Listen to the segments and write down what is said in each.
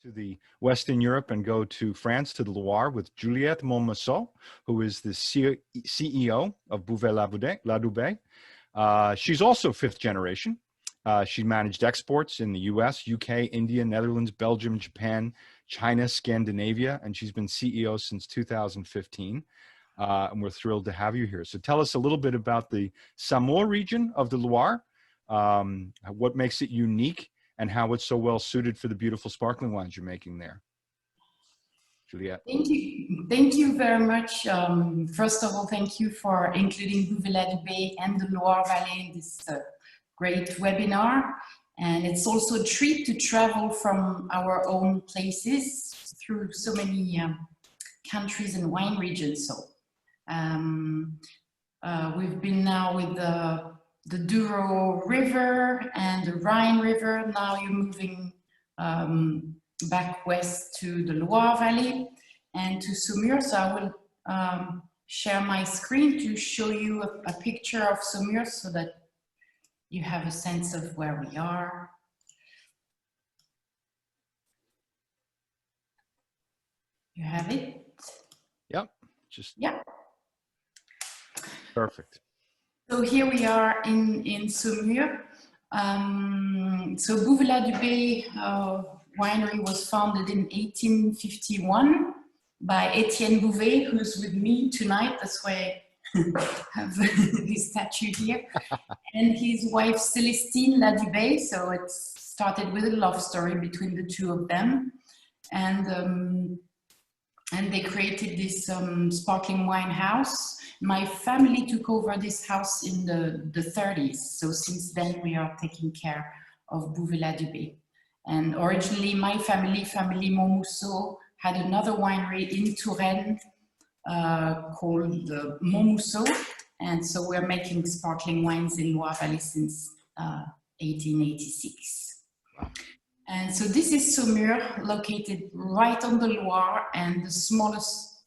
to the Western Europe and go to France, to the Loire, with Juliette Montmousseau, who is the CEO of Bouvet Ladubay. She's also fifth generation. She managed exports in the US, UK, India, Netherlands, Belgium, Japan, China, Scandinavia, and she's been CEO since 2015. And we're thrilled to have you here. So tell us a little bit about the Saumur region of the Loire, what makes it unique, and how it's so well suited for the beautiful sparkling wines you're making there. Juliette. Thank you very much. First of all, thank you for including Bouvet Ladubay and the Loire Valley in this great webinar. And it's also a treat to travel from our own places through so many countries and wine regions. So we've been now with the Douro River and the Rhine River. Now you're moving back west to the Loire Valley and to Saumur. So I will share my screen to show you a picture of Saumur so that you have a sense of where we are. You have it? Yep. Just yeah. Perfect. So here we are in Saumur. So Bouvet Ladubay winery was founded in 1851 by Etienne Bouvet, who's with me tonight. That's why I have his statue here. And his wife Célestine Ladubay. So it started with a love story between the two of them. And they created this sparkling wine house. My family took over this house in the 30s. So since then we are taking care of Bouvet Ladubay. And originally my family Montmousseau, had another winery in Touraine called the Montmousseau. And so we're making sparkling wines in Loire Valley since 1886. And so this is Saumur, located right on the Loire, and the smallest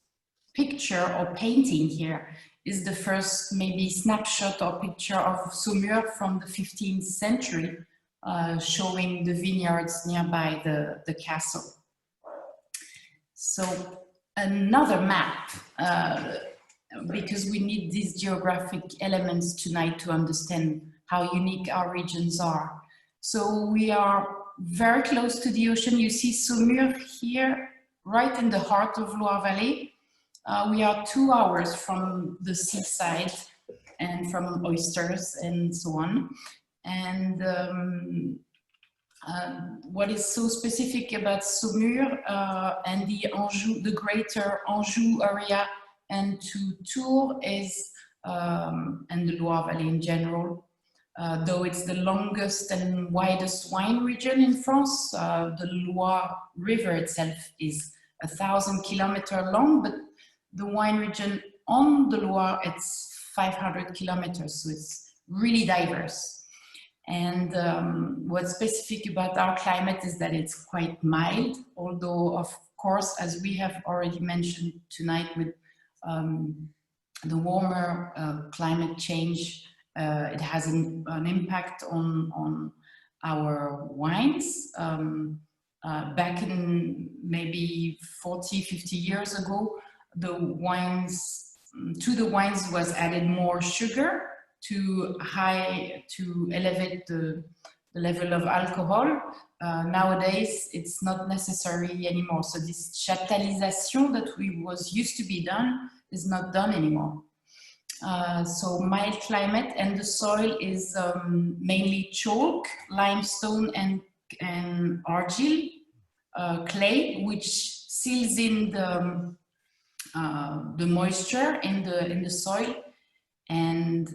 picture or painting here is the first maybe snapshot or picture of Saumur from the 15th century, showing the vineyards nearby the castle. So another map, because we need these geographic elements tonight to understand how unique our regions are. So we are very close to the ocean. You see Saumur here, right in the heart of Loire Valley. We are 2 hours from the seaside and from oysters and so on. And what is so specific about Saumur and the greater Anjou area and to Tours is, and the Loire Valley in general, though it's the longest and widest wine region in France, the Loire River itself is 1,000 kilometers long, but the wine region on the Loire, it's 500 kilometers, so it's really diverse. And what's specific about our climate is that it's quite mild, although of course, as we have already mentioned tonight with the warmer climate change, it has an impact on our wines. Back in maybe 40, 50 years ago, the wines was added more sugar to elevate the level of alcohol. Nowadays, it's not necessary anymore. So this chaptalisation that was used to be done is not done anymore. So mild climate, and the soil is mainly chalk, limestone, and argile, clay, which seals in the moisture in the soil, and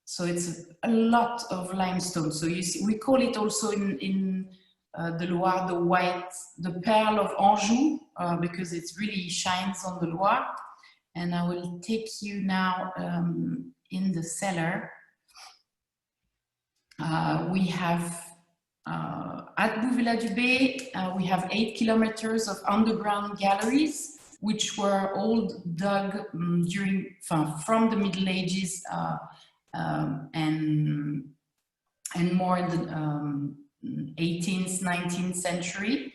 so it's a lot of limestone. So you see, we call it also in the Loire the pearl of Anjou, because it really shines on the Loire. And I will take you now in the cellar. We have at Bouvet Ladubay, we have 8 kilometers of underground galleries, which were all dug from the Middle Ages and more in the 18th, 19th century.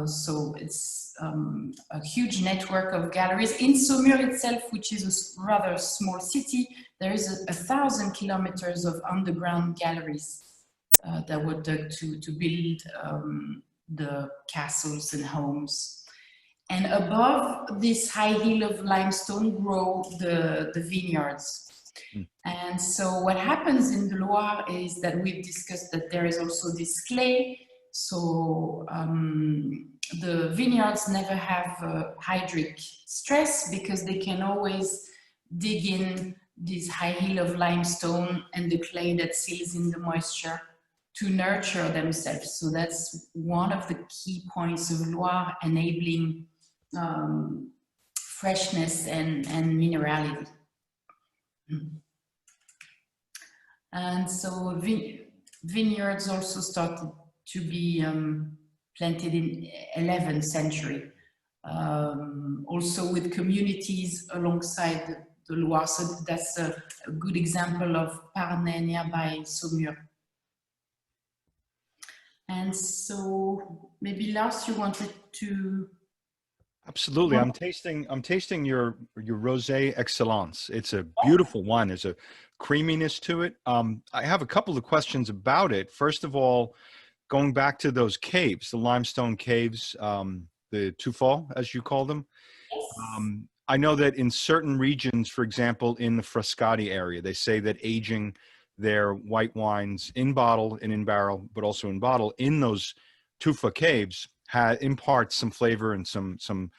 So it's a huge network of galleries. In Saumur itself, which is a rather small city, there is 1,000 kilometers of underground galleries that were dug to build the castles and homes. And above this high hill of limestone grow the vineyards. And so what happens in the Loire is that we've discussed that there is also this clay. So the vineyards never have hydric stress because they can always dig in this high hill of limestone and the clay that seals in the moisture to nurture themselves. So that's one of the key points of Loire, enabling freshness and minerality. And so vineyards also started to be planted in 11th century, also with communities alongside the Loire. So that's a good example of Parnay nearby Saumur. And so maybe Lars, you wanted to. Absolutely. I'm tasting your Rosé Excellence. It's a beautiful wine. There's a creaminess to it. I have a couple of questions about it. First of all, going back to those caves, the limestone caves, the tuffeau, as you call them. I know that in certain regions, for example, in the Frascati area, they say that aging their white wines in bottle and in barrel, but also in bottle, in those tufa caves, imparts some flavor and some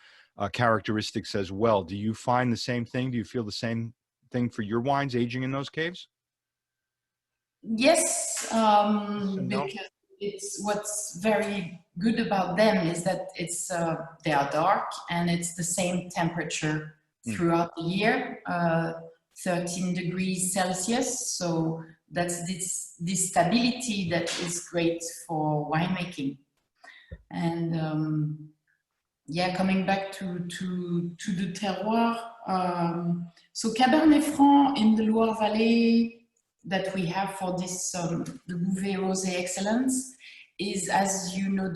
characteristics as well. Do you find the same thing? Do you feel the same thing for your wines aging in those caves? Yes, because it's what's very good about them is that it's they are dark and it's the same temperature throughout the year. 13 degrees Celsius. So that's this stability that is great for winemaking. And yeah, coming back to the terroir. So Cabernet Franc in the Loire Valley that we have for this the Bouvet Rosé Excellence is, as you know,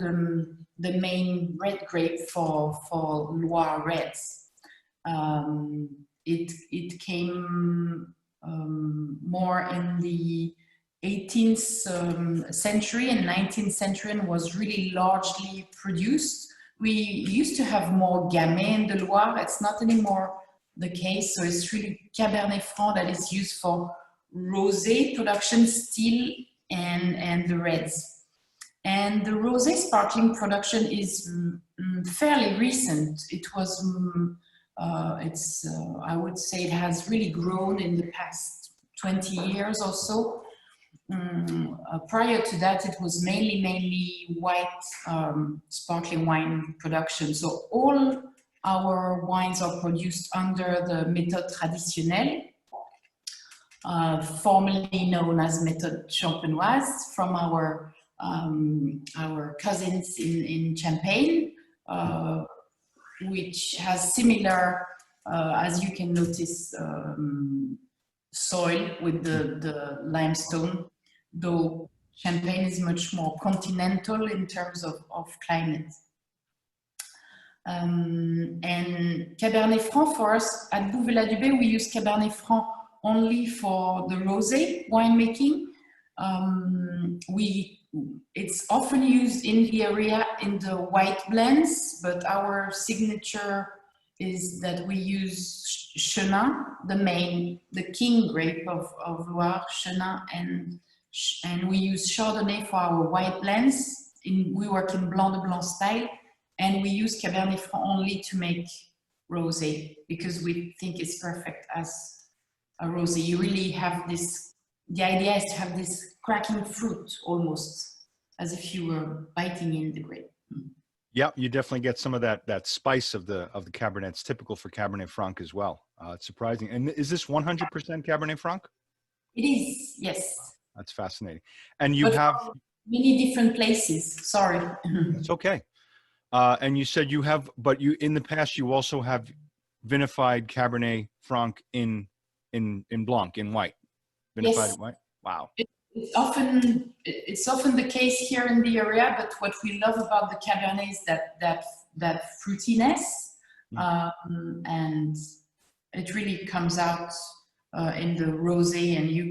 the main red grape for Loire reds. It came more in the 18th century and 19th century and was really largely produced. We used to have more Gamay in the Loire. It's not anymore the case. So it's really Cabernet Franc that is used for rosé production still and the reds. And the rosé sparkling production is fairly recent. It was, I would say it has really grown in the past 20 years or so. Prior to that, it was mainly white sparkling wine production. So all our wines are produced under the méthode traditionnelle, formerly known as méthode champenoise, from our cousins in Champagne, which has similar, as you can notice, soil with the limestone, though Champagne is much more continental in terms of climate. And Cabernet Franc for us, at Bouvet Ladubay, we use Cabernet Franc only for the rosé winemaking. It's often used in the area in the white blends, but our signature is that we use Chenin, the king grape of Loire, Chenin, and we use Chardonnay for our white blends. We work in Blanc de Blanc style, and we use Cabernet Franc only to make rosé because we think it's perfect as a rosé. You really have this, the idea is to have this cracking fruit almost, as if you were biting in the grape. Yeah, you definitely get some of that spice of the Cabernet. It's typical for Cabernet Franc as well. It's surprising. And is this 100% Cabernet Franc? It is, yes. That's fascinating. And you have many different places. Sorry. It's okay. And you said you have, but you in the past you also have vinified Cabernet Franc in Blanc, in white. Vinified Yes. white. Wow. it's often the case here in the area, but what we love about the Cabernet is that fruitiness, and it really comes out in the rosé, and you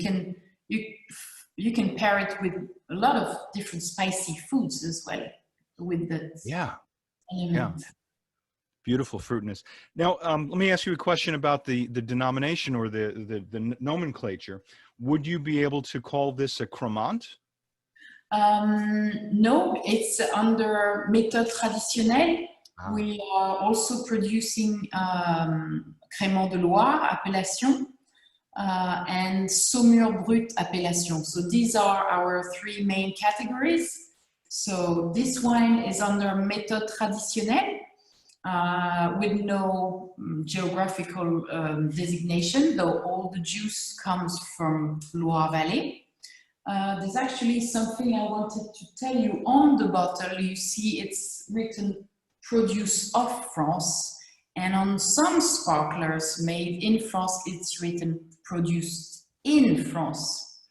can pair it with a lot of different spicy foods as well with that element. Beautiful fruitiness. Now, let me ask you a question about the denomination or the nomenclature. Would you be able to call this a Cremant? No, it's under méthode traditionnelle. We are also producing Crémant de Loire appellation and Saumur Brut appellation. So these are our three main categories. So this wine is under méthode traditionnelle. With no geographical designation, though all the juice comes from Loire Valley. There's actually something I wanted to tell you on the bottle. You see it's written produce of France, and on some sparklers made in France, it's written produced in France.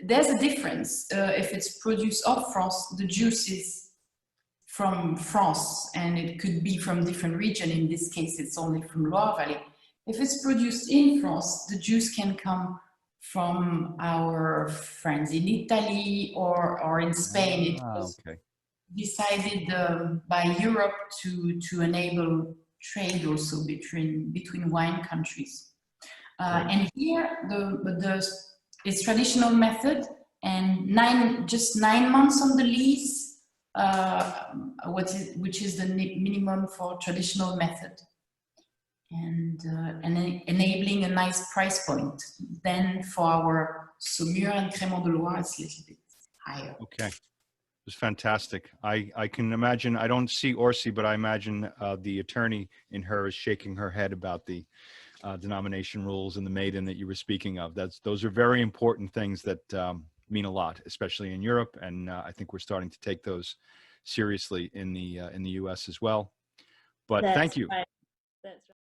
There's a difference. If it's produced of France, the juice is from France, and it could be from different region. In this case, it's only from Loire Valley. If it's produced in France, the juice can come from our friends in Italy or in Spain. It was decided by Europe to enable trade also between wine countries. And here, it's traditional method, and just 9 months on the lease, which is the minimum for traditional method, and enabling a nice price point. Then for our Saumur and Crémant de Loire, it's a little bit higher. Okay, it was fantastic. I can imagine. I don't see Orsi, but I imagine the attorney in her is shaking her head about the denomination rules and the maiden that you were speaking of. Those are very important things that mean a lot, especially in Europe, and I think we're starting to take those seriously in the US as well. But thank you. Right. That's right.